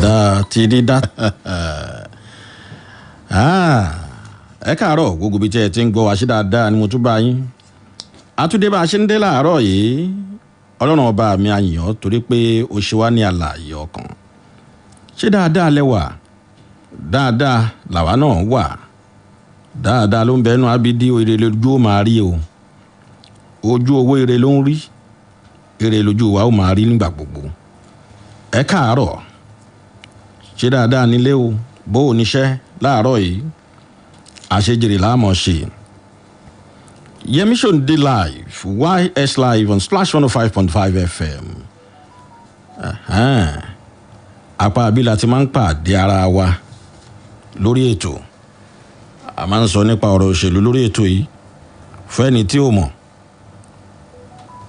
da ti di da. Ẹ káàárọ̀ gbogbo bí tí ẹ ti ń gbọ́ wá sí dáadáa ni mo tún bá yín. Àtúndé bá a ṣe ń dé láàárọ̀ yìí. Ọlọ́run ọba mi àyàn torí pé ó ṣe wá ní àlàyé ọkàn. Ṣé dáadáa lẹ́wà? Dáadáa làwa náà wà. Dáadáa ló ń bẹnu abidi ire lójú ó máa rí o. Ojú owó ire ló ń rí. Ire lójú wa ó máa rí nígbà gbogbo. Ẹ káàárọ̀. Ṣé dáadáa nílé o? Bó o níṣẹ́ láàárọ̀ yìí? Àṣejèrè la mọ̀ ṣe. Yemi Sonde live, YS live on Splash 105.5 FM. Apá abílà ti máa ń pàdé ara wa lórí ètò. A máa ń sọ nípa ọ̀rọ̀ òṣèlú lórí ètò yìí. Fẹ́ni tí ó mọ̀.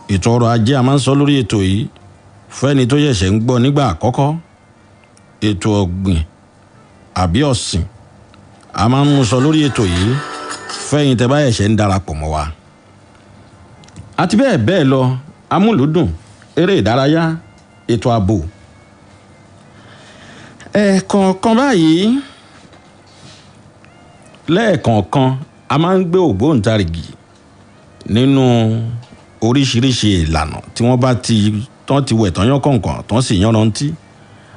Ètò ọrọ̀ ajé a máa ń sọ lórí ètò yìí. Fẹ́ni tó ṣẹ̀ṣẹ̀ ń gbọ́ nígbà àkọ́kọ́. Ètò ọ̀gbìn àbí ọ̀sìn a máa ń mú sọ lórí ètò yìí. Fẹ́yìn tẹ́ bá ṣẹ̀ṣẹ̀ ń darapọ̀ mọ́ wa. Àti bẹ́ẹ̀ bẹ́ẹ̀ lọ, amúlùúdùn, eré ìdárayá, ètò ààbò. Ẹ̀ẹ̀kọ̀ọ̀kan báyìí lẹ́ẹ̀kọ̀ọ̀kan a máa ń gbé ògbóǹtarìgì nínú oríṣiríṣi ìlànà tí wọ́n bá tán ti wẹ̀ tán yán kọ̀ọ̀kan tán sì yán rántí.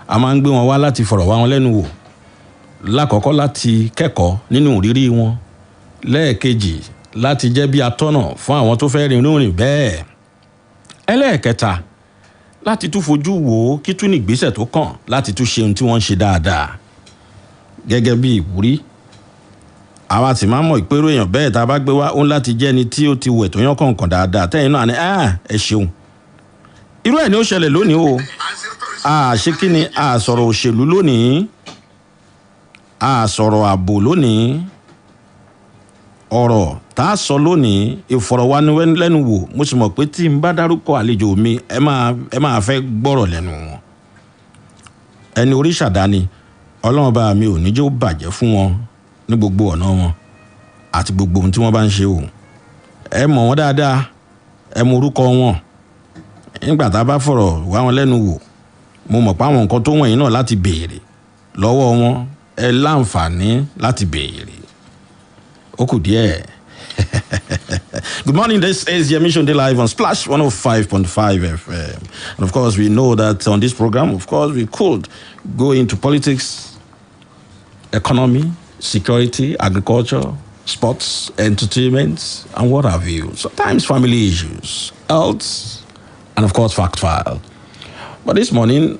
A máa ń gbé wọn wá láti fọ̀rọ̀ wá wọn lẹ́nu wò. Lákọ̀ọ́kọ́ láti kẹ́kọ̀ọ́ nínú ìrírí wọn. Lẹ́ẹ̀kejì láti jẹ́ bí atọ́nà fún àwọn tó fẹ́ rìn rìn bẹ́ẹ̀. Ẹlẹ́ẹ̀kẹta láti tún fojú wò ó kí tún ní ìgbésẹ̀ tó kàn láti tún ṣe ohun tí wọ́n ń ṣe dáadáa. Gẹ́gẹ́ bí ìwúrí. Àwa sì máa ń mọ̀ ìpérò èèyàn bẹ́ẹ̀ tá a bá gbé wá ó ń láti jẹ́ ẹni tí ó ti wẹ̀ tó yán kọ̀ọ̀kan dáadáa. Tẹ́yìn náà ni ẹ ṣeun. Irú ẹ̀ ni ó ṣẹlẹ̀ lónìí o. Ṣé kí ni a sọ̀rọ̀ òṣèlú lónìí? A sọ̀rọ̀ ààbò lónìí. Ọ̀rọ̀ tá a sọ lónìí ìfọ̀rọ̀wánilẹ́nuwò mo sì mọ̀ pé tí n bá dárúkọ àlejò mi ẹ máa fẹ́ gbọ́rọ̀ lẹ́nu wọn. Ẹni orí ṣàdáni Ọlọ́run bá mi ò ní jẹ́ ó bàjẹ́ fún wọn ní gbogbo ọ̀nà wọn àti gbogbo ohun tí wọ́n bá ń ṣe o. Ẹ mọ̀ wọ́n dáadáa, ẹ mọ orúkọ wọn. Nígbà tá a bá fọ̀rọ̀ wá wọn lẹ́nu wò mo mọ̀ pé àwọn nǹkan tó wọ̀nyí náà láti béèrè lọ́wọ́ wọn ẹ láǹfààní láti béèrè. Ó kù díẹ̀. Good morning, this is Yemi Sonde live on Splash 105.5 FM. And of course, we know that on this program, of course, we could go into politics, economy, security, agriculture, sports, entertainment, and what have you. Sometimes family issues, health, and of course, fact file. But this morning,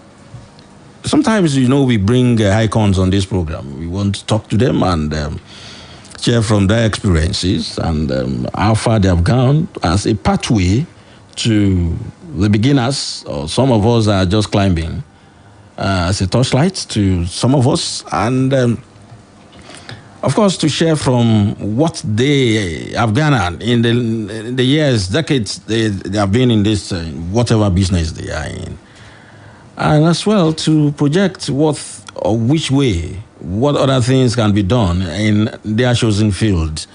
sometimes, we bring icons on this program. We want to talk to them and share from their experiences and how far they have gone as a pathway to the beginners, or some of us are just climbing, as a torchlight to some of us, and of course to share from what they have garnered in the years, decades they have been in this whatever business they are in, and as well to project which way, what other things can be done in their chosen field.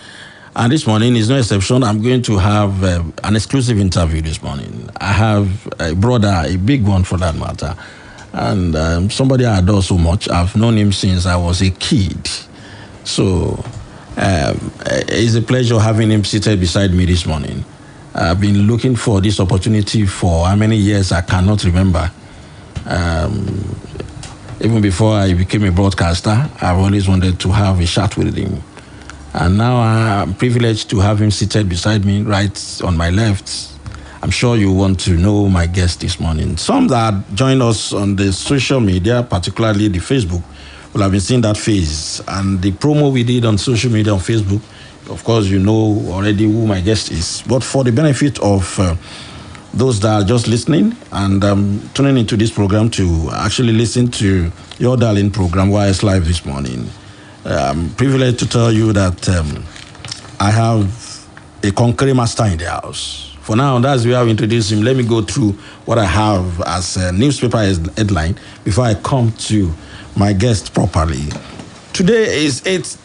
And this morning is no exception. I'm going to have an exclusive interview this morning. I have a brother, a big one for that matter, and somebody I adore so much. I've known him since I was a kid. So it's a pleasure having him seated beside me this morning. I've been looking for this opportunity for how many years I cannot remember. Even before I became a broadcaster, I've always wanted to have a chat with him. And now I'm privileged to have him seated beside me right on my left. I'm sure you want to know my guest this morning. Some that join us on the social media, particularly the Facebook, will have been seeing that face. And the promo we did on social media on Facebook, of course, you know already who my guest is. But for the benefit of those that are just listening and tuning into this program to actually listen to your darling program, YS Live, this morning, I'm privileged to tell you that I have a concrete master in the house. For now, that's where I introduce him. Let me go through what I have as a newspaper headline before I come to my guest properly. Today is 8th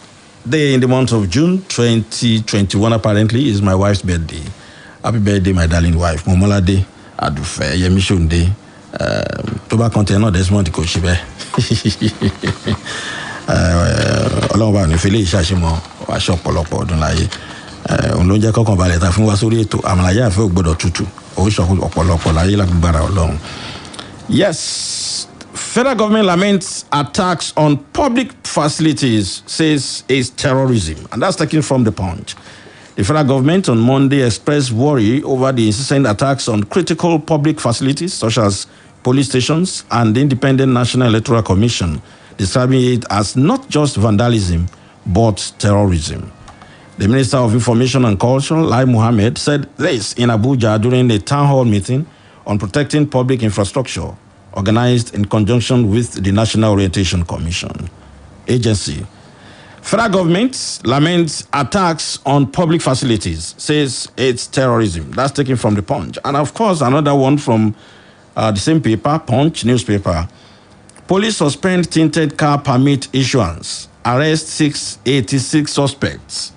day in the month of June 2021. Apparently, is my wife's birthday. Happy birthday, my darling wife, Momolade Adufe Yemi Sonde. tó bá kàn tẹ̀ náà Desmond kò ṣe bẹ́ẹ̀ ọlọ́run bá ní fi lè ṣàṣemọ́ aṣọ ọ̀pọ̀lọpọ̀ ọdún láyé òun ló ń jẹ́ kọ́kàn balẹ̀ ta fún wa sórí ètò àmàlàyé àfẹ́ ògbọ́dọ̀ tutù ó ṣọ ọ̀pọ̀lọpọ̀ láyé lágbára ọlọ́run. Yes, federal government laments attacks on public facilities, says is terrorism, and that's taken from the Punch. The federal government on Monday expressed worry over the incessant attacks on critical public facilities such as police stations and the Independent National Electoral Commission, describing it as not just vandalism but terrorism. The Minister of Information and Culture, Lai Mohammed, said this in Abuja during a town hall meeting on protecting public infrastructure organized in conjunction with the National Orientation Commission agency. Federal government laments attacks on public facilities, says it's terrorism. That's taken from the Punch. And of course, another one from the same paper, Punch newspaper. Police suspend tinted car permit issuance. Arrest 686 suspects.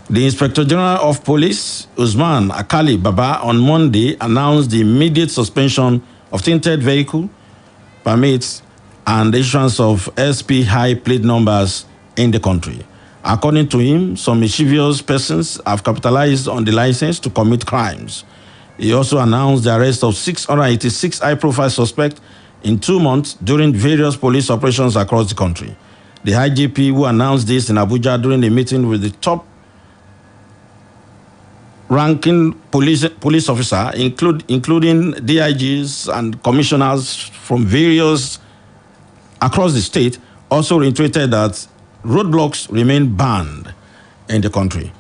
The Inspector General of Police, Usman Akali Baba, on Monday announced the immediate suspension of tinted vehicle permits and the issuance of SP high plate numbers in the country. According to him, some mischievous persons have capitalized on the license to commit crimes. He also announced the arrest of 686 high-profile suspects in 2 months during various police operations across the country. The IGP, who announced this in Abuja during a meeting with the top-ranking police officer, including DIGs and commissioners from various across the state, also reiterated that roadblocks remain banned in the country.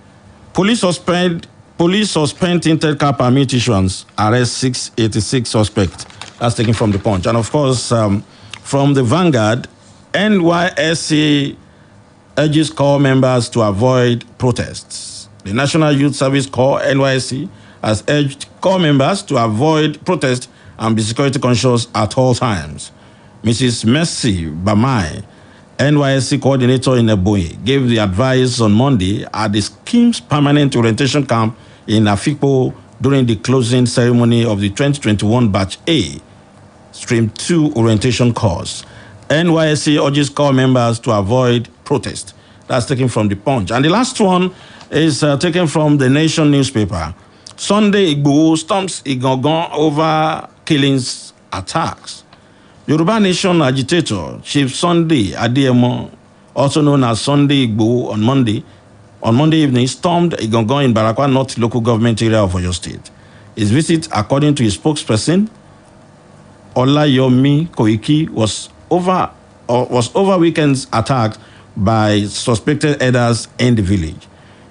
Police suspend tinted car permit issuance, arrest 686 suspects. That's taken from the Punch. And of course, from the Vanguard, NYSC urges corps members to avoid protests. The National Youth Service Corps, NYSC, has urged corps members to avoid protests and be security conscious at all times. Mrs. Mercy Bamai, NYSC coordinator in Ebonyi, gave the advice on Monday at the scheme's permanent orientation camp in Afikpo during the closing ceremony of the 2021 Batch A, Stream 2 orientation course. NYSC urges corps members to avoid protest. That's taken from the Punch. And the last one is taken from the Nation newspaper. Sunday Igboho storms Igangan over killings attacks. Yoruba Nation agitator Chief Sunday Adeyemo, also known as Sunday Igboho, on Monday evening stormed Igangan in Barakwa North local government area of Oyo State. His visit, according to his spokesperson, Olayomi Koiki, was over weekend's attack by suspected herders in the village.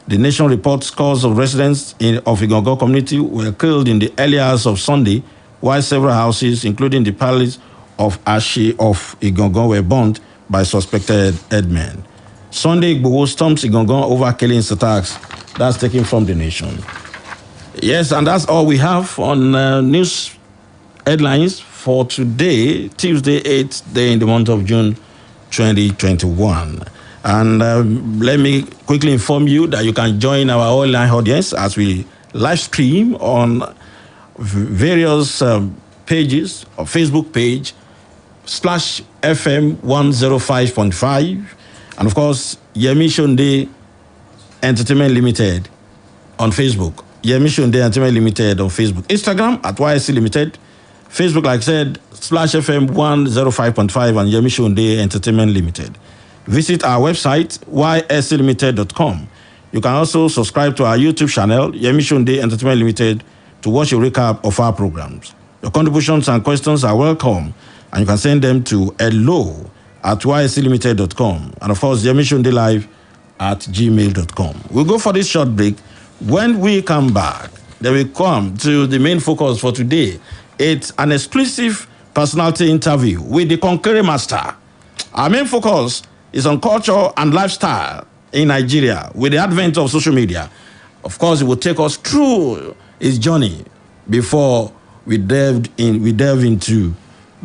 The Nation reports scores of residents of Igangan community were killed in the early hours of Sunday, while several houses, including the palace of Ashi of Igangan, were burnt by suspected headmen. Sunday Igboho storms Igangan over killings attacks. That's taken from the Nation. Yes, and that's all we have on news headlines for today, Tuesday, 8th day in the month of June 2021. And let me quickly inform you that you can join our online audience as we live stream on various pages, or Facebook page, /FM 105.5, and of course, Yemi Sonde Entertainment Limited on Facebook. Yemi Sonde Entertainment Limited on Facebook. Instagram at YSC Limited. Facebook, like I said, /FM 105.5 and Yemi Sonde Entertainment Limited. Visit our website, ysclimited.com. You can also subscribe to our YouTube channel, Yemi Sonde Entertainment Limited, to watch a recap of our programs. Your contributions and questions are welcome, and you can send them to hello@ysclimited.com. And of course, Yemi Sonde Live at gmail.com. We'll go for this short break. When we come back, then we come to the main focus for today. It's an exclusive personality interview with the Konkere Master. Our main focus is on culture and lifestyle in Nigeria with the advent of social media. Of course, it will take us through his journey before we delve into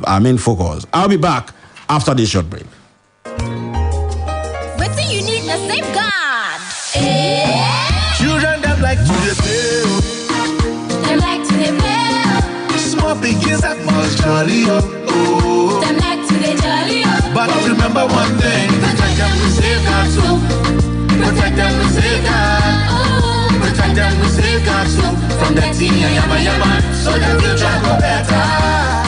our main focus. I'll be back after this short break. What do you need to safeguard? Children that like to play. They like to play. Small pickings must jolly, oh. Them like to the jolly, oh. But remember one thing, protect them, we safeguard too. Protect them, we safeguard. Protect them, we safeguard too. From that teen, yama, so the future go better.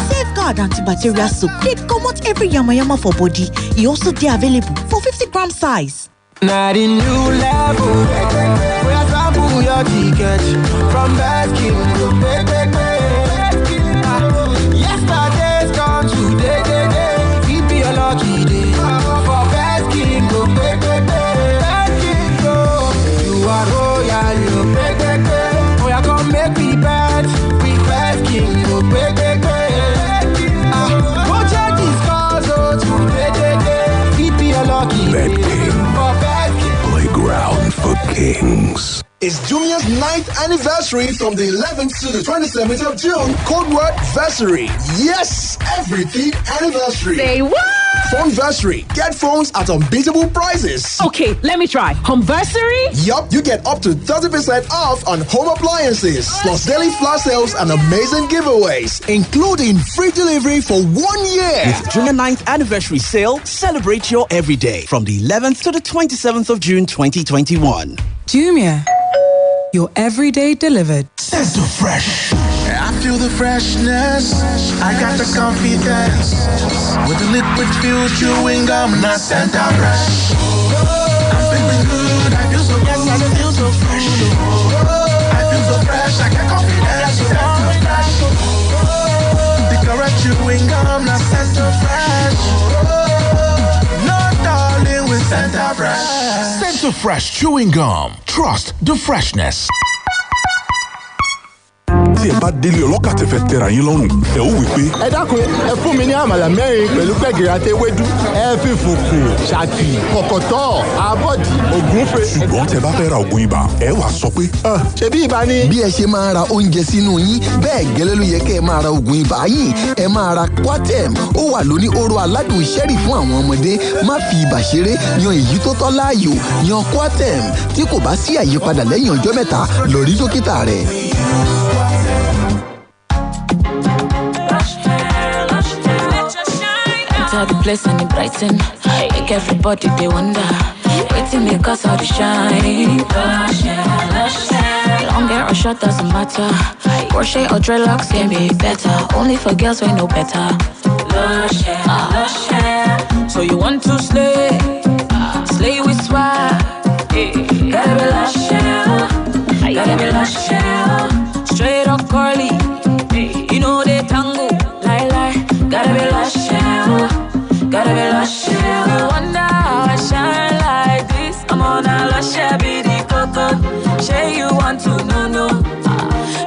Safeguard antibacterial soap. They come out every yama for body. It also they available for 50-gram size. Not a new level. We are sample your ticket from Baskin to Yesterday's gone today. It be a lucky day for Baskin to Baskin go. You are royal, you we are gonna make me bad. We Baskin to go check these cars out today. It be a lucky day. Playground for kings. It's Jumia's 9th anniversary from the 11th to the 27th of June. Code word Versary. Yes, everything anniversary. Say what? Phoneversary. Get phones at unbeatable prices. Okay, let me try. Homeversary? Yup, you get up to 30% off on home appliances, plus daily flash sales and amazing giveaways, including free delivery for 1 year. With Jumia 9th anniversary sale, celebrate your everyday from the 11th to the 27th of June 2021. Jumia, your everyday delivered. Sense of fresh. I feel the freshness. I got the confidence. With the liquid fuel chewing gum, not scent out fresh. I'm feeling good. I feel so good. Yes, I feel so fresh. I feel so fresh. I got confidence. The correct chewing gum, not scent so fresh. No darling with scent out fresh. Sense of fresh chewing gum. Trust the freshness. tí ẹ bá délé ọlọ́kà tẹ́ fẹ́ tẹ́ra yín lọ́rùn ẹ ó wí pé. ẹ dákun ẹ fún mi ní àmàlà mẹ́rin pẹ̀lú gbẹ̀gìrì àti ewédú ẹ fi fùkù ṣàkì kọ̀kọ̀tọ̀ àbọ̀dì ògúnfe. ṣùgbọ́n tẹ́ bá fẹ́ ra ògùn ibà ẹ wá sọ pé. ṣebí ibà ni. bí ẹ ṣe máa ra oúnjẹ sínú yín bẹ́ẹ̀ gẹ́lẹ́ ló yẹ kẹ́ ẹ máa ra ògùn ibà yín ẹ máa ra Coartem ó wà lóní hóró aládùn ṣẹ́rì fún àwọn ọmọdé má fi ibà ṣeré yan èyí tó tọ́ láàyò yan Coartem tí kò bá sí àyípadà lẹ́yìn ọjọ́ mẹ́ta lọ rí dókítà rẹ̀. The place and it brighten. Make everybody they wonder. Waiting they cause all the shine. Lush hair, lush hair. Long hair or short doesn't matter. Crochet or dreadlocks can be better. Only for girls we know better. Lush hair, lush hair. So you want to slay? Slay with swag. Gotta be lush hair. Gotta be lush hair. Straight or curly. You know they tango. Lie. Gotta be lush hair. Gotta be lush hair. You wonder how I shine like this. I'm on a lush hair, be the coco. Say you want to know.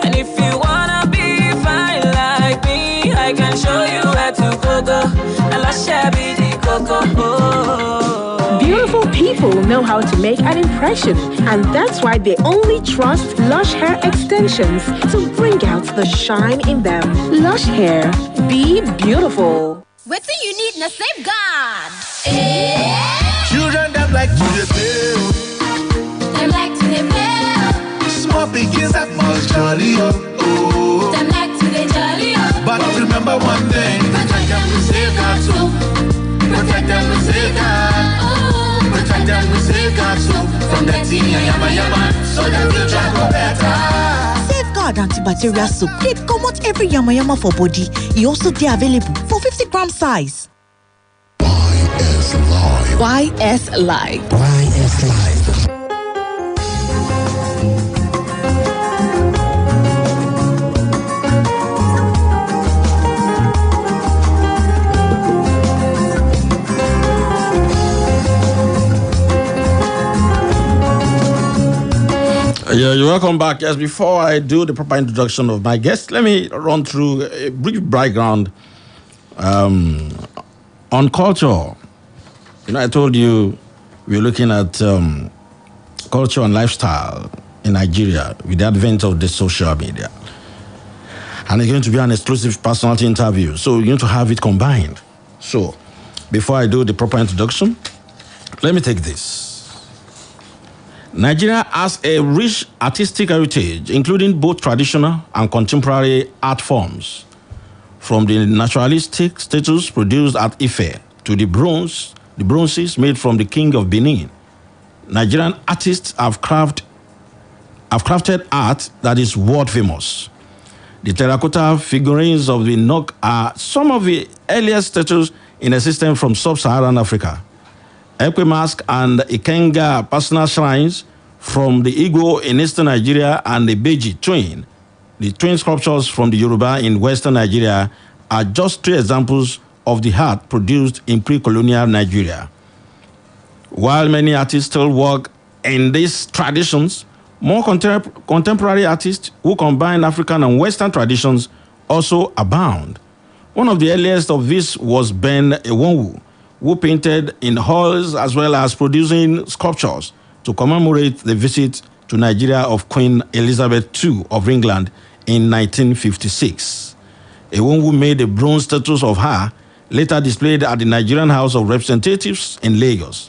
And if you wanna be fine like me, I can show you where to go. A lush hair, be the coco. Beautiful people know how to make an impression, and that's why they only trust Lush Hair Extensions to bring out the shine in them. Lush Hair, be beautiful. What do you need in a safeguard? Children that like to the play. Them like to the play. Small pigs that must jolly. Them like to the jolly. But remember one thing, protect them with safeguard too. Protect them with safeguard. Protect them with safeguard too. From that teen yama, so the future go better. Safeguard antibacterial soap. They come out every yama for body. It also they available for 50-gram size. YS Live. YS Live. Yeah, you're welcome back. Yes, before I do the proper introduction of my guest, let me run through a brief background on culture. You know, I told you we're looking at culture and lifestyle in Nigeria with the advent of the social media. And it's going to be an exclusive personality interview, so you're going to have it combined. So, before I do the proper introduction, let me take this. Nigeria has a rich artistic heritage, including both traditional and contemporary art forms. from the naturalistic statues produced at Ife to the bronzes made from the King of Benin. Nigerian artists have crafted art that is world famous. The terracotta figurines of the Nok are some of the earliest statues in existence from sub-Saharan Africa. Ekwe mask and Ikenga personal shrines from the Igbo in eastern Nigeria and the Beji twin, the twin sculptures from the Yoruba in western Nigeria, are just 3 examples of the art produced in pre-colonial Nigeria. While many artists still work in these traditions, more contemporary artists who combine African and Western traditions also abound. One of the earliest of these was Ben Ewonwu, who painted in halls as well as producing sculptures to commemorate the visit to Nigeria of Queen Elizabeth II of England in 1956. Ewonwu made a bronze statue of her, later displayed at the Nigerian House of Representatives in Lagos.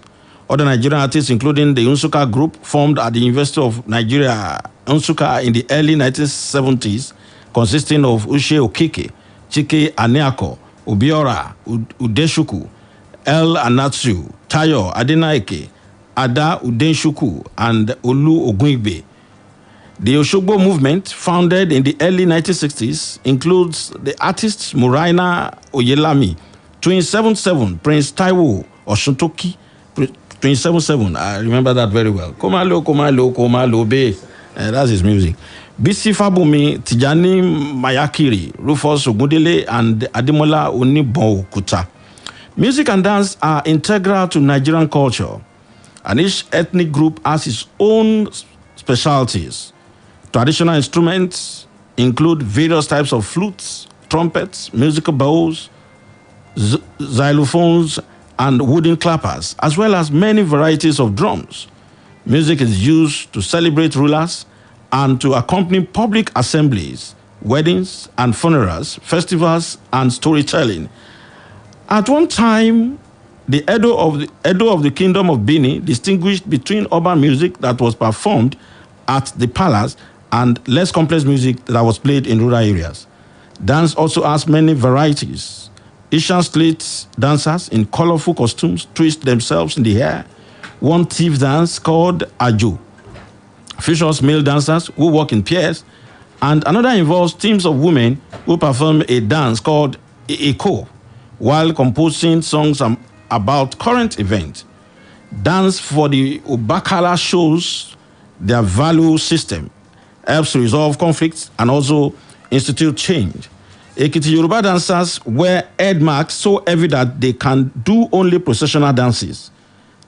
Other Nigerian artists, including the Nsukka Group, formed at the University of Nigeria, Nsukka, in the early 1970s, consisting of Uche Okike, Chike Aneako, Obiora, Udeshuku, El Anatsu, Tayo Adenaike, Ada Udenshuku, and Olu Ogunigbe. The Oshogbo movement, founded in the early 1960s, includes the artists Muraina Oyelami, Twin 77, Prince Taiwo Oshuntoki, Twin 77, I remember that very well. Komalo, Be, that's his music. Bisi Fabumi, Tijani Mayakiri, Rufus Ogundele, and Ademola Unibokuta. Music and dance are integral to Nigerian culture, and each ethnic group has its own specialties. Traditional instruments include various types of flutes, trumpets, musical bowls, xylophones, and wooden clappers, as well as many varieties of drums. Music is used to celebrate rulers and to accompany public assemblies, weddings and funerals, festivals, and storytelling. At one time, the Edo of the Kingdom of Benin distinguished between urban music that was performed at the palace and less complex music that was played in rural areas. Dance also has many varieties. Asian street dancers in colorful costumes twist themselves in the hair. One thief dance called Ajo features male dancers who walk in pairs, and another involves teams of women who perform a dance called Eko while composing songs about current events. Dance for the Obakala shows their value system, helps to resolve conflicts, and also institute change. Ekiti Yoruba dancers wear head marks so heavy that they can do only processional dances.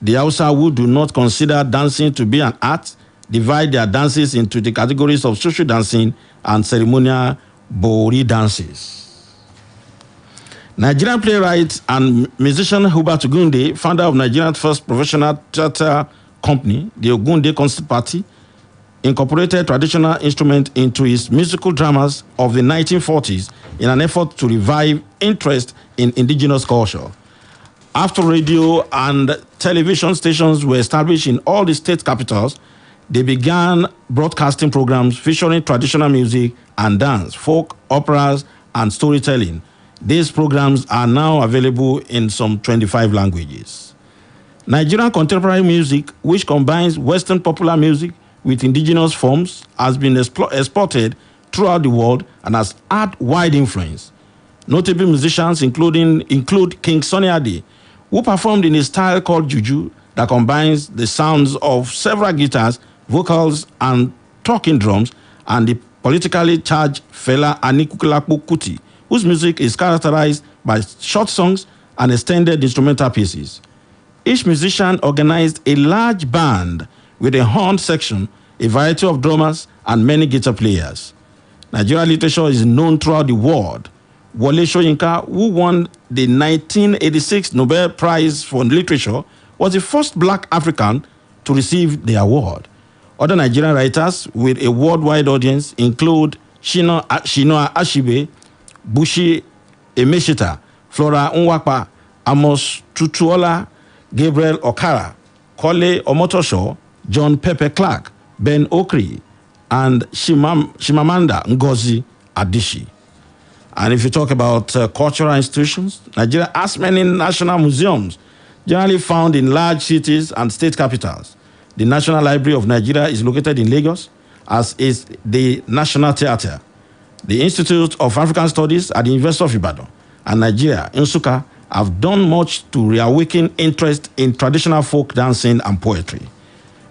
The Hausa, who do not consider dancing to be an art, divide their dances into the categories of social dancing and ceremonial Bori dances. Nigerian playwright and musician Hubert Ogunde, founder of Nigeria's first professional theatre company, the Ogunde Concert Party, incorporated traditional instruments into his musical dramas of the 1940s in an effort to revive interest in indigenous culture. After radio and television stations were established in all the state capitals, they began broadcasting programs featuring traditional music and dance, folk, operas, and storytelling. These programs are now available in some 25 languages. Nigerian contemporary music, which combines Western popular music with indigenous forms, has been exported throughout the world and has had wide influence. Notable musicians include King Sunny Ade, who performed in a style called Juju that combines the sounds of several guitars, vocals, and talking drums, and the politically charged Fela Anikulapo Kuti, whose music is characterized by short songs and extended instrumental pieces. Each musician organized a large band with a horn section, a variety of drummers, and many guitar players. Nigerian literature is known throughout the world. Wole Soyinka, who won the 1986 Nobel Prize for Literature, was the first black African to receive the award. Other Nigerian writers with a worldwide audience include Chinua Achebe, Bushi Emecheta, Flora Nwakpa, Amos Tutuola, Gabriel Okara, Kole Omotosho, John Pepe Clark, Ben Okri, and Shimamanda Ngozi Adichie. And if you talk about cultural institutions, Nigeria has many national museums, generally found in large cities and state capitals. The National Library of Nigeria is located in Lagos, as is the National Theatre. The Institute of African Studies at the University of Ibadan and Nigeria, Nsukka, have done much to reawaken interest in traditional folk dancing and poetry.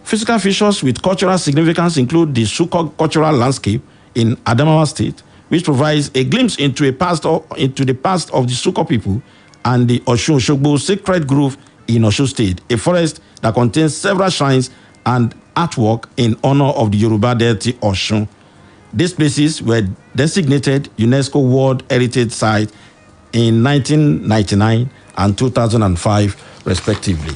Physical features with cultural significance include the Sukko cultural landscape in Adamawa State, which provides a glimpse into the past of the Sukko people, and the Osun-Osogbo Sacred Grove in Osun State, a forest that contains several shrines and artwork in honor of the Yoruba deity Osun. These places were designated UNESCO World Heritage Site in 1999 and 2005, respectively.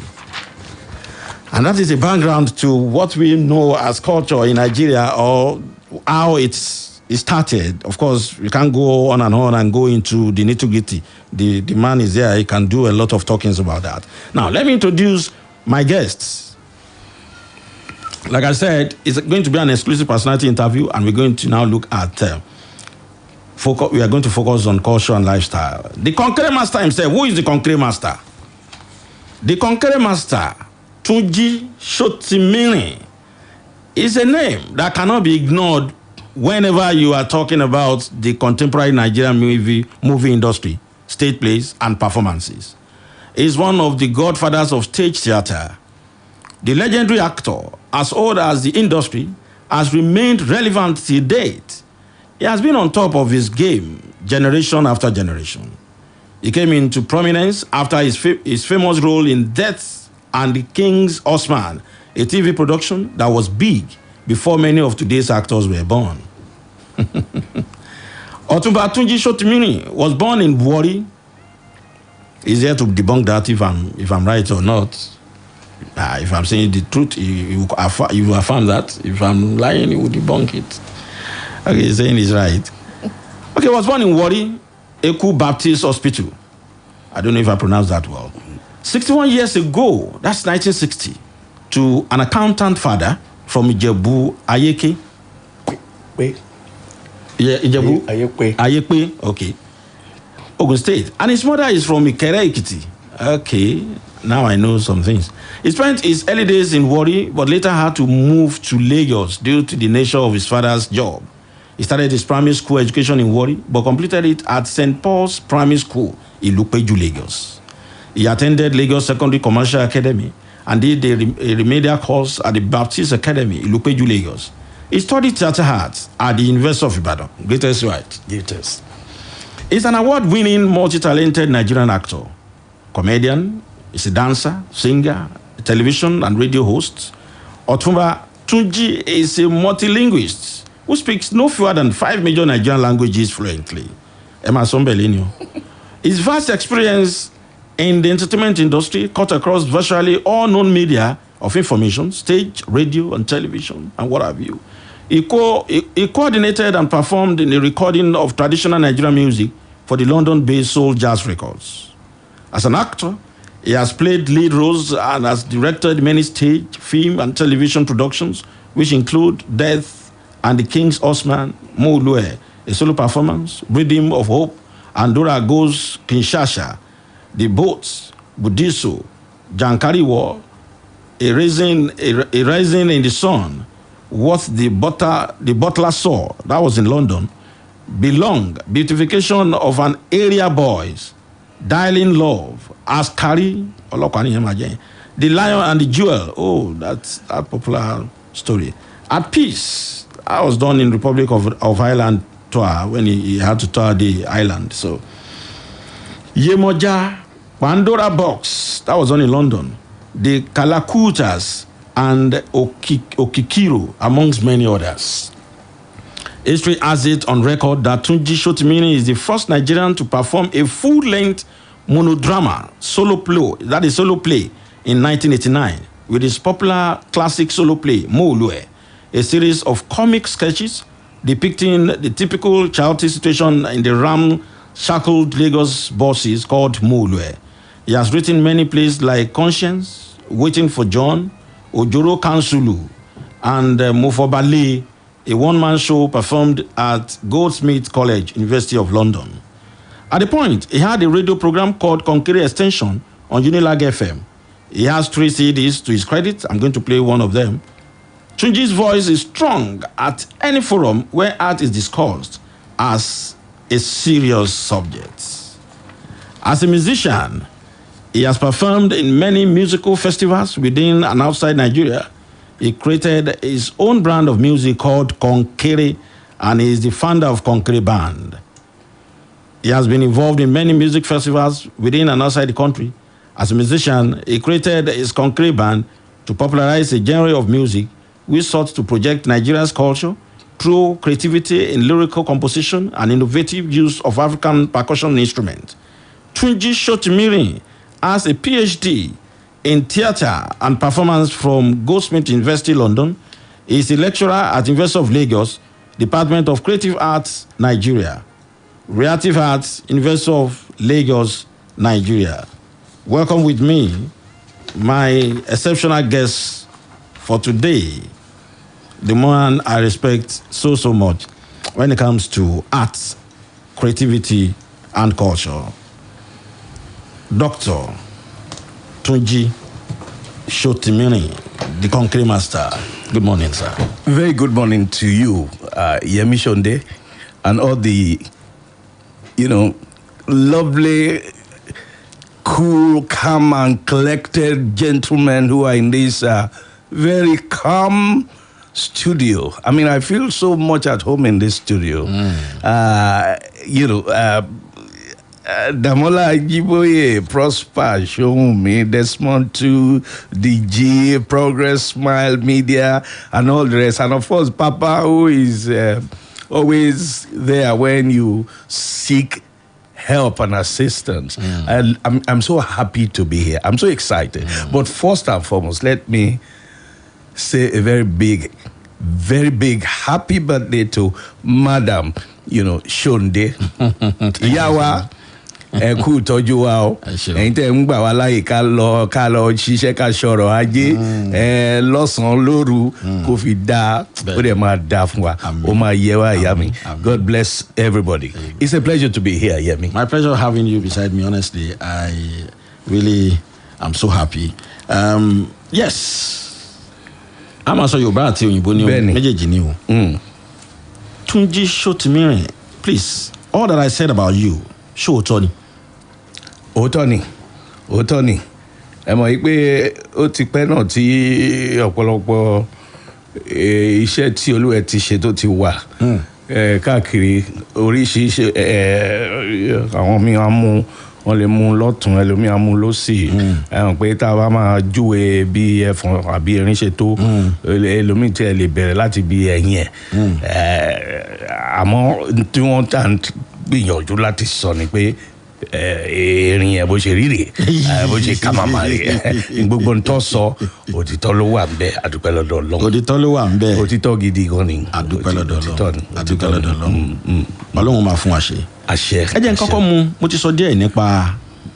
And that is a background to what we know as culture in Nigeria, or how it started. Of course, we can't go on and go into the nitty-gritty. The man is there. He can do a lot of talkings about that. Now, let me introduce my guests. Like I said, it's going to be an exclusive personality interview, and we're going to now look at we are going to focus on culture and lifestyle. The Concrete Master himself. Who is the Concrete Master? The Concrete Master, Tunji Shotimiri, is a name that cannot be ignored whenever you are talking about the contemporary Nigerian movie industry, stage plays, and performances. He is one of the godfathers of stage theater. The legendary actor, as old as the industry, has remained relevant till date. He has been on top of his game generation after generation. He came into prominence after his famous role in Death and the King's Horseman, a TV production that was big before many of today's actors were born. Otumba Tunji Shotimiri was born in Warri. He's here to debunk that if I'm right or not. If I'm saying the truth, he will affirm that. If I'm lying, he will debunk it. Okay, he's saying he's right. Okay, he was born in Warri, Eku Baptist Hospital. I don't know if I pronounced that well. 61 years ago, that's 1960, to an accountant father from Ijebu Ayeke. Wait. Yeah, Ijebu? Ayekwe. Ayekwe, okay. Ogun State. And his mother is from Ikere Ekiti. Okay, now I know some things. He spent his early days in Warri, but later had to move to Lagos due to the nature of his father's job. He started his primary school education in Warri, but completed it at St. Paul's Primary School in Ilupeju, Lagos. He attended Lagos Secondary Commercial Academy and did a remedial course at the Baptist Academy in Ilupeju, Lagos. He studied theater arts at the University of Ibadan. Greatest right. Greatest. He's an award-winning, multi-talented Nigerian actor, comedian. He's a dancer, singer, television and radio host. Otumba Tunji is a multilinguist who speaks no fewer than 5 major Nigerian languages fluently. His vast experience in the entertainment industry cut across virtually all known media of information, stage, radio, and television, and what have you. He coordinated and performed in the recording of traditional Nigerian music for the London-based Soul Jazz Records. As an actor, he has played lead roles and has directed many stage, film, and television productions, which include Death and the King's Horseman, Mo Lue, a solo performance, Rhythm of Hope, Andorra Goes Kinshasa, The Boats, Budiso, Jankari War, a rising in the sun, What the Butler Saw, that was in London, Belong, Beautification of an Area Boys, Dialing Love, Askari, The Lion and the Jewel, oh, that's a popular story. At Peace, I was done in Republic of Ireland tour when he had to tour the island. So, Yemoja, Pandora Box, that was done in London. The Kalakutas and Okikiro, amongst many others. History has it on record that Tunji Shotimiri is the first Nigerian to perform a full-length monodrama solo play in 1989 with his popular classic solo play, Mo Lue, a series of comic sketches depicting the typical chaotic situation in the ramshackled Lagos buses called Mo Lue. He has written many plays like Conscience, Waiting for John, Ojoro Kansulu, and Mofobale, a one-man show performed at Goldsmiths College, University of London. At the point, he had a radio program called Concrete Extension on Unilag FM. He has 3 CDs to his credit. I'm going to play one of them. Tunji's voice is strong at any forum where art is discussed as a serious subject. As a musician, he has performed in many musical festivals within and outside Nigeria. He created his own brand of music called Konkere, and he is the founder of Konkere Band. He has been involved in many music festivals within and outside the country. As a musician, he created his Konkere Band to popularize a genre of music which sought to project Nigeria's culture through creativity in lyrical composition and innovative use of African percussion instruments. Tunji Shotimiri has a PhD in theatre and performance from Goldsmiths University, London. He is a lecturer at University of Lagos, Department of Creative Arts, Nigeria. Creative Arts, University of Lagos, Nigeria. Welcome with me, my exceptional guest for today, the man I respect so much when it comes to arts, creativity, and culture. Dr. Tunji Shotimiri, the Konkere Master. Good morning, sir. Very good morning to you, Yemi Sonde, and all the, lovely, cool, calm, and collected gentlemen who are in this very calm studio. I mean, I feel so much at home in this studio. Damola Ajiboye, Prosper, Shoumi, Desmond 2, DG, Progress, Smile, Media, and all the rest. And of course, Papa, who is always there when you seek help and assistance. And I'm so happy to be here. I'm so excited. But first and foremost, let me say a very big happy birthday to Madam, Sonde. Yawa. Kú tọ́jú wa o. Ẹ̀yin tẹ́ ń gbà wá láyè ká lọ ṣiṣẹ́ ká ṣọ̀rọ̀ ajé lọ́sàn-án lóru kó fi dá ó dẹ̀ máa dá fún wa ó máa yẹ wá ìyá mi. God bless everybody. It's a pleasure to be here, Yemi. My pleasure having you beside me. Honestly, I really am so happy. Yes. A máa sọ Yorùbá àti òyìnbó ní méjèèjì ni o. Tunji Shotimiri, please, all that I said about you, show Tony. Òótọ́ ni ẹ mọ̀ pé ó ti pẹ́ náà tí ọ̀pọ̀lọpọ̀ iṣẹ́ tí Olúwa ti ṣe tó ti wà káàkiri oríṣiríṣi àwọn míì wọ́n lè mú lọ́tún ẹlòmíì á mú lósì ẹ̀hàn pé tá a bá máa júwe bí ẹ̀fọn àbí erin ṣe tó ẹlòmíì tí ẹ lè bẹ̀rẹ̀ láti bí ẹ̀yìn àmọ́ tí wọ́n tà ń gbìyànjú láti sọ ni pé erin yẹn bó ṣe rí rè bó ṣe ká màmá rè gbogbo ntọ́ sọ òtítọ́ ló wà ń bẹ àdúpẹ́ lọ́dọ̀ Ọlọ́run. Òtítọ́ ló wà ń bẹ. Òtítọ́ gidi gan ni. Àdúpẹ́ lọ́dọ̀ Ọlọ́run. Àdúpẹ́ lọ́dọ̀ Ọlọ́run. Ọlọ́run máa fún wa ṣe. Àṣẹ. Ẹ jẹ́ n kọ́kọ́ mo ti sọ díẹ̀ nípa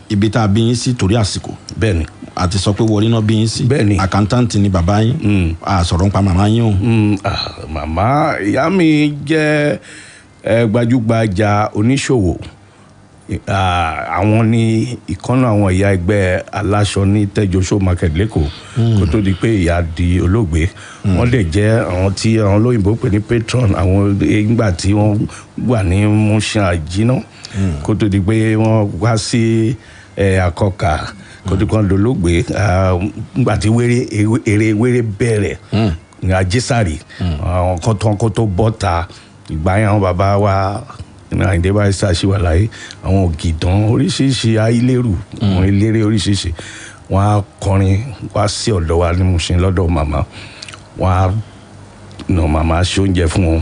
ibi tá a bí yín sí torí àsìkò. Bẹ́ẹ̀ni. A ti sọ pé wọlé náà bí yín sí. Bẹ́ẹ̀ni. Accountant ni bàbá yín. A sọ̀rọ̀ nípa màmá yín o. Màmá ìyá mi jẹ́ gbajúgbajà oníṣòwò. Àwọn ní ìkànnà àwọn ìyá ẹgbẹ́ aláṣọ ní Tẹ́jọ́sọ market lẹ́kọ̀ọ́ kó tó di pé ìyá di olóògbé. Wọ́n dẹ̀ jẹ́ àwọn tí àwọn olóyìnbó pè ní patron àwọn ìgbà tí wọ́n wà ní Mushin Àjínà kó tó di pé wọ́n wá sí Àkọkà kó tó kàn dolóògbé ìgbà tí eré wéré bẹ̀rẹ̀ ní Ajésàrì àwọn kó tó bọ́ta ìgbà yẹn àwọn bàbá wa Àyìndé Barrister ṣì wà láyé àwọn ògìdán oríṣiríṣi ayílérù àwọn eléré oríṣiríṣi wọn á kọrin wá sí ọ̀dọ̀ wa ní Mushin lọ́dọ̀ màmá wọn á màmá ṣe oúnjẹ fún wọn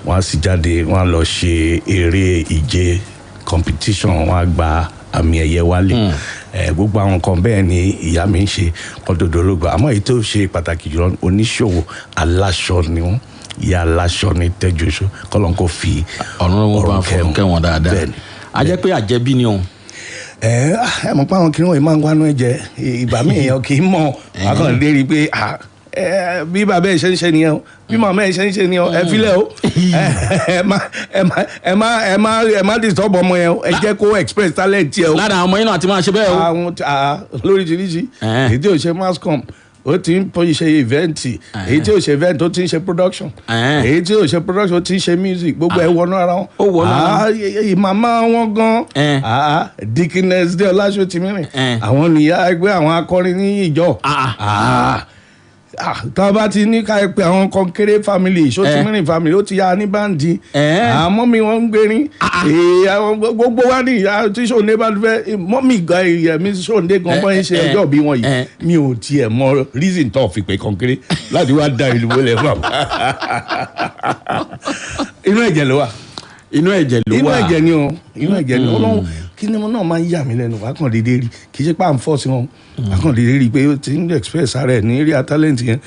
wọn á sì jáde wọn á lọ ṣe eré ìje competition wọn á gba àmì ẹ̀yẹ wálé gbogbo àwọn kan bẹ́ẹ̀ ni ìyá mi ń ṣe kọ́ńtòdó ológun àmọ́ èyí tó ṣe pàtàkì jùlọ oníṣòwò aláṣọ ni wọ́n ìyá aláṣọ ní Tẹ́jọ́sọ kọ́lọ́n kò fi ọ̀run kẹwọn dáadáa. A jẹ́ pé àjẹbí ni o. Ẹ mọ̀ pé àwọn kìnìún yìí máa ń wánú ẹ̀jẹ̀ ìgbà míì èèyàn kì í mọ̀ akọ̀ǹdé rí i pé bí bàbá ẹ̀ ṣe ń ṣe nìyẹn o bí màmá ẹ̀ ṣe ń ṣe nìyẹn o ẹ filẹ̀ o ẹ má disturb ọmọ yẹn o ẹ jẹ́ kó express talent yẹ o. lára àwọn ọmọ yín náà ti máa ṣe bẹ́ẹ̀ o. àwọn lóríṣiríṣi èyí tí ò ṣe mascom ó ti ń ṣe event èyí tí ò ṣe event ó ti ń ṣe production èyí tí ò ṣe production ó ti ń ṣe music gbogbo ẹ wọnú ara wọn. ó wọnú ara wọn. màmá wọn gan Dickiness dé Ọláṣọtìmírìn àwọn nìyá ẹgbẹ́ àwọn akọrin ní ìjọ. tá a bá ti ní ká pe àwọn Kọnkéré family Ṣọtìmírìn family ó ti yá ní báńdì àmọ́ mi wọ́n ń gbérin gbogbo wa ní ìyá tí Ṣòǹdé bá fẹ́ mọ́mì Yẹmí Sonde gan bọ́ ń ṣe ọjọ́ bí wọ́n yìí mi ò tiẹ̀ mọ reason tó fi pé Kọnkéré láti wá da ìlú wọlé fún àwọn. inú ẹ̀jẹ̀ ló wà. inú ẹ̀jẹ̀ ló wà. inú ẹ̀jẹ̀ ni o inú ẹ̀jẹ̀ ni Ọlọ́run kí ni mo náà máa ń yà mí lẹ́nu wá kàn déédéé rí kì í ṣe pà ń fọ́ sí wọn wá kàn déédéé rí pé ó ti ń express ara ẹ̀ ní area talent yẹn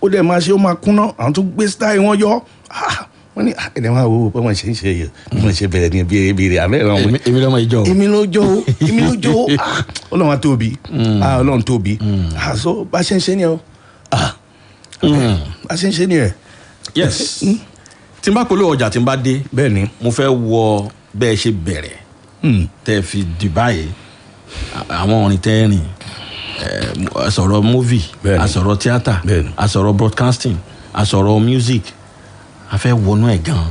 ó dẹ̀ máa ṣe ó máa kúnná àwọn tó gbé style wọn yọ wọ́n ní ẹ̀dẹ̀ máa wo pé wọ́n ṣe ń ṣe yẹ wọ́n ṣe bẹ̀rẹ̀ ní bèrè àbẹ́rẹ́ wọn. èmi lọ́mọ ìjọ. èmi ló jọ o Ọlọ́run á tóbi Ọlọ́run tóbi so bá ṣe ń ṣe ni o bá ṣe ń ṣe ni ẹ. yes tí n bá polówó ọjà tí n bá dé. bẹ́ẹ̀ ni mo fẹ́ wọ bẹ́ẹ̀ ṣe bẹ̀rẹ̀ tẹ́ fi Dubai àwọn orin tẹ́ rìn àsọ̀rọ̀ movie àsọ̀rọ̀ theatre àsọ̀rọ̀ broadcasting àsọ̀rọ̀ music a fẹ́ wọnú ẹ̀ gan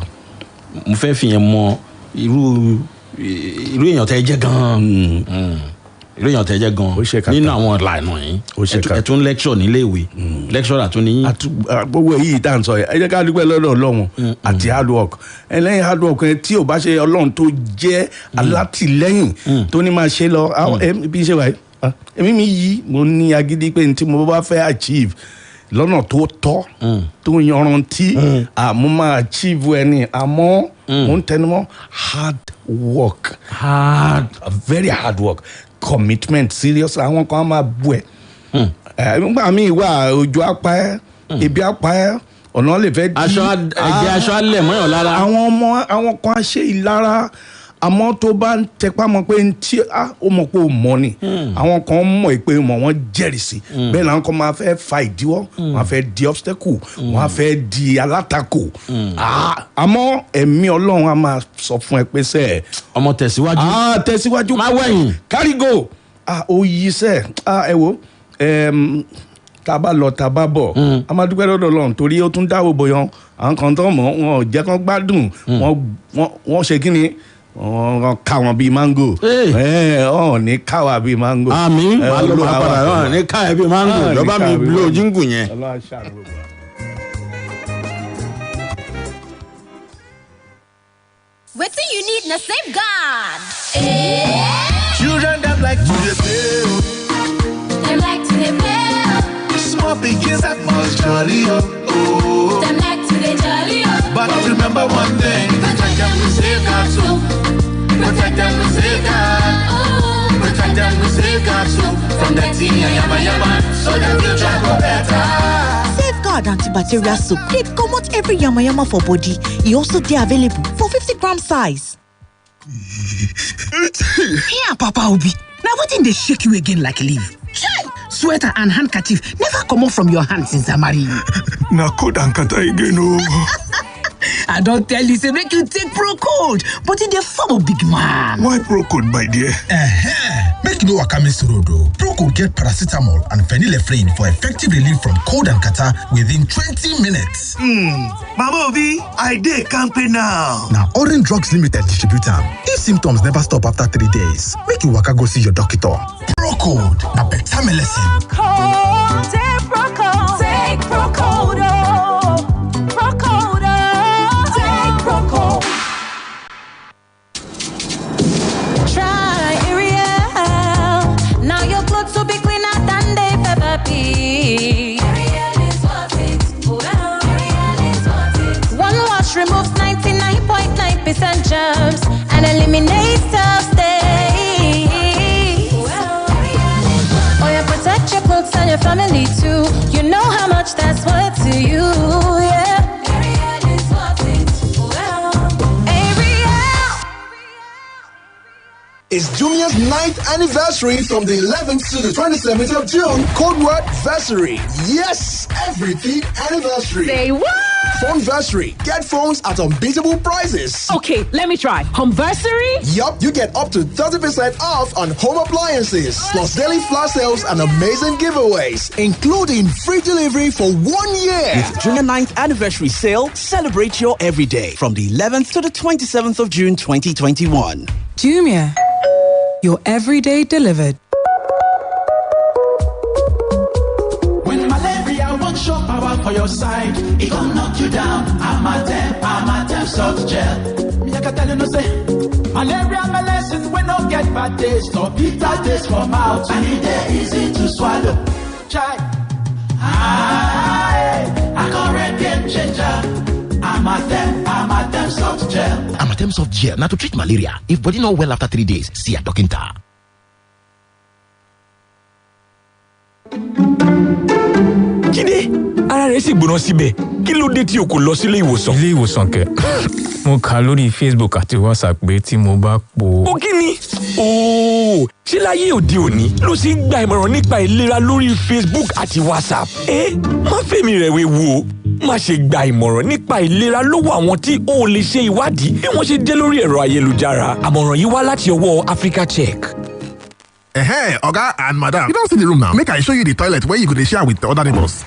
mo fẹ́ fi yẹn mọ irú èèyàn tẹ́ jẹ́ gan irú èèyàn tẹ́ jẹ́ gan nínú àwọn ìlànà yìí ẹ tún lecture nílé ìwé lecturer tún ní. gbogbo èyí tá à ń sọ yẹn ẹ jẹ́ ká dúpẹ́ lọ́dọ̀ Ọlọ́run àti hard work ẹlẹ́yìn hard work yẹn tí ò bá ṣe Ọlọ́run tó jẹ́ alátìlẹ́yìn tó ní máa ṣe lọ bí ṣe wà yìí èmi mi yí mo ní agídí pé tí mo bá fẹ́ achieve lọ́nà tó tọ́ tó yanrantí mo máa achieve ẹni àmọ́ mo ń tẹnumọ́ hard work very hard work commitment serious àwọn kan máa bú ẹ nígbà míì wà ojú apá ẹ ebi apá ẹ ọ̀nà lè fẹ́ di aṣọ alẹ̀ mọ́yàn lára àwọn kan á ṣe ìlara àmọ́ tó bá ń tẹpá mọ́ pé ntí ó mọ̀ pé ó mọ̀ ni àwọn kan mọ̀ pé mọ̀ wọ́n jẹ́rìí sí bẹ́ẹ̀ làwọn kan máa fẹ́ fa ìdíwọ́ wọ́n á fẹ́ di obstacle wọ́n á fẹ́ di alátakò àmọ́ ẹ̀mí Ọlọ́run á máa sọ fún ẹ pé sẹ́ ọmọ tẹ̀síwájú tẹ̀síwájú má wẹ̀yìn carry go ó yí sẹ́ ẹ wo taba lọ taba bọ̀ a máa dúpẹ́ lọ́dọ̀ Ọlọ́run torí ó tún dáwọ́ bọ̀yàn àwọn kan tó mọ̀ wọn ò jẹ́ kán gbádùn wọ́n ṣe kí ni wọ́n ká wọn bíi mango ọ̀ ní ká wa bíi mango. àmín wàá lọ máa padà ọ̀ ní ká ẹ bíi mango lọ́ba mi blow jíngù yẹn. Wetin you need na safeguard. Children them like to dey play. Them like to dey play. Small pigs that must jolly oh. Them like to dey jolly oh. But remember one thing, protect them with safeguard too. Protect them with safeguard. Protect them with safeguard too. From the teen and yama so the future go better. Safeguard antibacterial soap dey comot every yamayama for body. E also dey available for 50-gram size. Here, Papa Obi. Now wetin dey shake you again like leaf? Sweater and handkerchief never comot from your hand since I marry you. Na cold and kata again oh. I don't tell you, say make you take Procode, but in the form of big man. Why Procode, my dear? Make you know what comes to road. Procode get paracetamol and phenylephrine for effective relief from cold and catarrh within 20 minutes. Mama Obi, I dey kampe now. Now, Orange Drugs Limited distributor. If symptoms never stop after 3 days, make you waka go see your doctor. Procode, na better medicine. Take Procode. Take Procode. Removes 99.9% germs and eliminates tough stains. Oh, yeah, protect your clothes and your family too. You know how much that's worth to you, yeah. Ariel is worth it. Ariel. is Jumia's 9th anniversary from the 11th to the 27th of June. Code word Versary. Yes, everything anniversary. Say what? Phoneversary. Get phones at unbeatable prices. Okay, let me try. Homeversary? Yup, you get up to 30% off on home appliances, plus daily flash sales and amazing giveaways, including free delivery for 1 year. With Junior 9th anniversary sale, celebrate your everyday from the 11th to the 27th of June 2021. Jumia, your everyday delivered. When malaria won't show power for your side, it gon' knock you down. I'm a damn soft gel. Me I can tell you no say, malaria medicine when no get bad taste or bitter taste for mouth, and it dey easy to swallow. Try, I got red game changer. I'm a damn soft gel. Amatem soft gel now to treat malaria. If body not well after 3 days, see a doctor. Jídé, ara rẹ̀ sì gbóná síbẹ̀. Kí ló dé tí o kò lọ sílé ìwòsàn? Ilé ìwòsàn kẹ̀. Mo kà lórí Facebook àti WhatsApp pé tí mo bá po. Ó kí ni? Ooo, ṣé láyé òde òní ló sì ń gba ìmọ̀ràn nípa ìlera lórí Facebook àti WhatsApp? Má fèmí rẹ̀ wéwu o. Má ṣe gba ìmọ̀ràn nípa ìlera lọ́wọ́ àwọn tí ó lè ṣe ìwádìí bí wọ́n ṣe dé lórí ẹ̀rọ ayélujára. Àmọ̀ràn yìí wá láti ọwọ́ Africa Check. Hey, Oga and Madam, you don't see the room now. Make I show you the toilet where you could share with the other neighbors.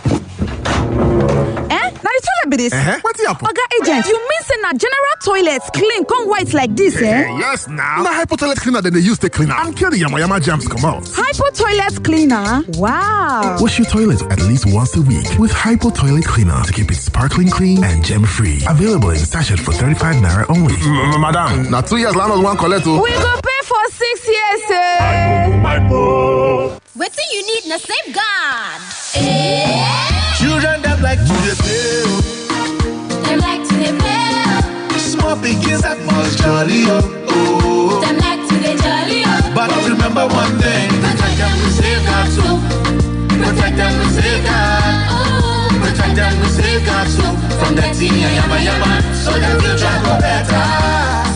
Now the toilet be this. What's up? Oga agent, you mean say na general toilets clean come white like this, Yes, now. Na hypo toilet cleaner than they use to clean and kill the yama germs come out. Hypo toilet cleaner? Wow. Wash your toilet at least once a week with hypo toilet cleaner to keep it sparkling clean and germ free. Available in sachet for 35 naira only. Madam, now 2 years land one collect. We go pay for 6 years. Wetin you need na safeguard. Children that like to play. Them like to dey play. Small pickings that must jolly. Oh. Them like to dey jolly. But remember one thing, protect them with safeguard too. Protect them with safeguard. Protect them with safeguard too. From the teen yama so the future go better.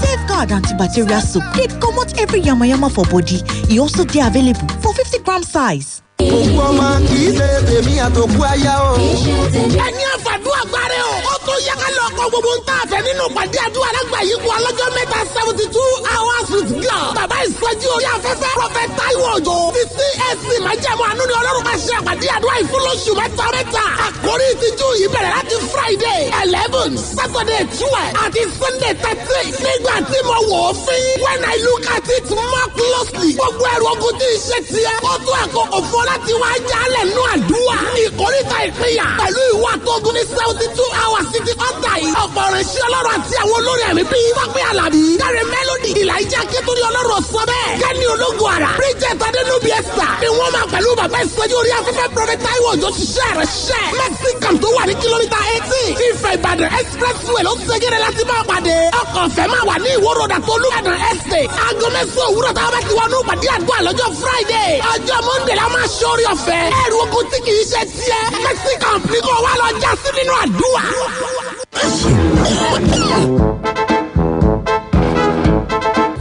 Safeguard antibacterial soap dey comot every yamayama for body. E also dey available for 50-gram size. Òkú ọmọ kì í ṣe tèmi àtòkú ayá o. Ẹni àfàdúrà gbáre o. Ó tó yẹ ká lọ kọ gbogbo ń tà fẹ́ nínú pàdé àdúrà lágbà yìí kú ọlọ́jọ́ mẹ́ta 72 hours with God. Bàbá ìsọjí orí afẹ́fẹ́ Prọfẹ̀t Táíwò Òjó. Ti CAC májẹ̀mú àánú ni Ọlọ́run máa ṣe àpàdé àdúrà ìfúnlóṣù mẹ́ta. Àkórí ìtìjú yìí bẹ̀rẹ̀ láti Friday 11, Saturday 12 àti Sunday 13. Nígbà tí mo wò ó fín. When I look at it more closely. Gbogbo ẹrù ogun tí iṣẹ́ tiẹ̀. Ó tó àkókò fún láti wá jálẹ̀ nú àdúrà. Ìkórìtà ìpínyà pẹ̀lú ìwà tógun ní 72 hours títí ọ̀tà yìí. Ọ̀pọ̀ ìrìnsí Ọlọ́run àti àwọn olórí ẹ̀mí bíi Tọ́pẹ́ Àlàbí, Dáre Mélòdì, Ìlàjà Kétorí Ọlọ́run sọ bẹ́ẹ̀. Kẹ́ni Ológun Àrà, Bridget Adénúbi Esther ni wọ́n máa pẹ̀lú bàbá ìsọjí orí afẹ́fẹ́ Prọfẹ̀t Táíwò Òjó ṣiṣẹ́ rẹ̀ ṣẹ́. Mexican tó wà ní kìlómítà 18. Ifẹ̀ Ìbàdàn Expressway ló ń segere láti máa pàdé. Ọkọ̀ ọ̀fẹ́ máa wà ní Ìwó-Road àti Olúbàdàn Estate. Aago mẹ́sàn-án òwúrọ̀ táwọn bá ti wọnú pàdé àdúrà lọ́jọ́ Friday. Ọjọ́ Monday la máa ṣorí ọ̀fẹ́. Ẹrù ogun tí kì í ṣe tiẹ̀. Mexican ní kò wá lọ já sí nínú àdúrà.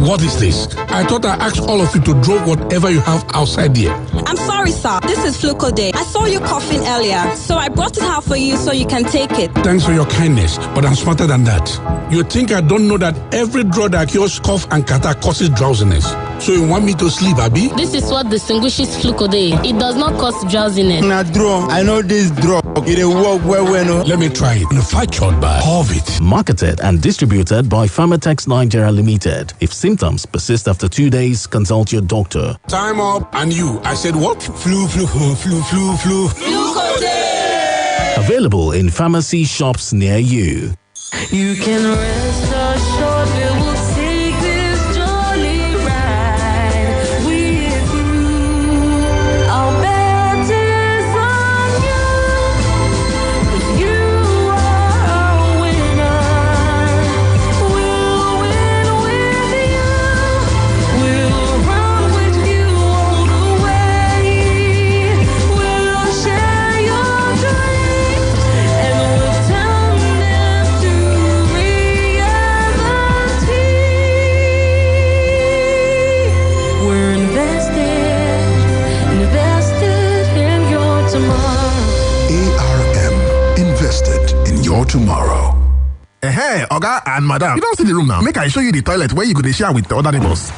What is this? I thought I asked all of you to drop whatever you have outside here. I'm sorry, sir. This is Fluco Day. I saw you coughing earlier, so I brought it out for you so you can take it. Thanks for your kindness, but I'm smarter than that. You think I don't know that every drug that cures cough and catarrh causes drowsiness? So you want me to sleep, Abi? This is what distinguishes Fluco Day. It does not cause drowsiness. Na drug. I know this drug. It work well, no? Let me try it. Manufactured by Harvit. Marketed and distributed by Pharmatex Nigeria Limited. If symptoms persist after 2 days, consult your doctor. Time up. And you, I said what? Fluco Day. Available in pharmacy shops near you. You can rest assured we will take this jolly ride with you. Our bet is on you. With you are a winner. We'll win with you. We'll run with you all the way. We'll share your dreams and we'll turn them to reality. tomorrow. Hey, Oga and Madam, you don't see the room now. Make I show you the toilet where you could share with the other neighbors.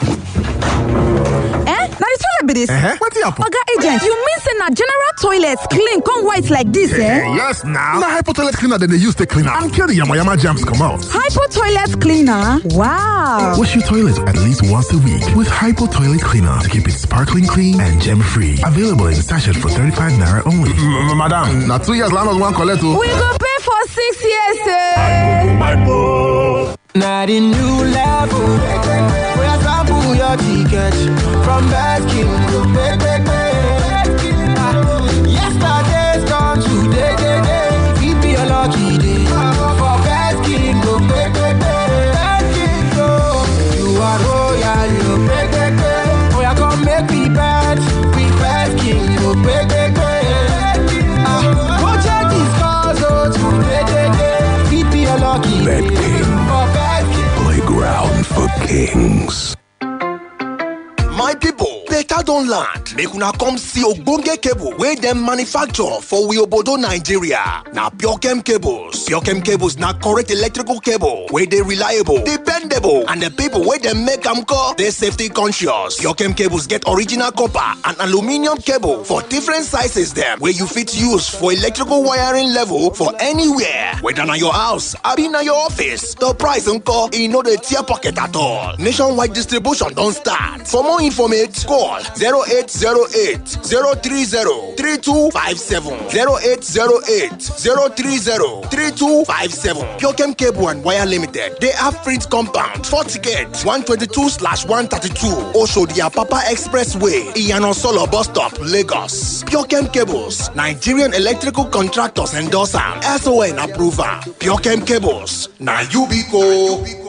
Now the toilet be this. What's it happen? Oga agent, you mean say na general toilets clean come white like this, Yes, now. Na hypo toilet cleaner than they use to clean and kill the yama germs come out. Hypo toilet cleaner? Wow. Wash your toilet at least once a week with hypo toilet cleaner to keep it sparkling clean and germ-free. Available in sachet for 35 naira only. Madam, now 2 years land one collect. We go pay for 6 years, Not a new level. We are sample your ticket from Baskin to Yesterday's gone today. Keep me a lucky day. For Baskin to Baskin go. You are royal, you we are gonna make me bad. We Baskin to go check these cars out today. Keep me a lucky day. Playground for kings. My people, better don't land. Make una come see Ogbonge cable where them manufacture for Obodo, Nigeria. Now Pure cables. Pure cables na correct electrical cable where they reliable, dependable, and the people where they make them call they safety conscious. Pure cables get original copper and aluminium cable for different sizes them where you fit use for electrical wiring level for anywhere. Whether na your house, or na your office. The price uncle, no the tear pocket at all. Nationwide distribution don't start. For more information, call 0808 030 3257. 0808 030 3257. Pure Cable and Wire Limited. They have print compound, 40 gate, 122/132. Also, the Papa Expressway, Iyano Solo Bus Stop, Lagos. Pure Cables, Nigerian Electrical Contractors endorser, SON approver. Pure Cables, na Yubico.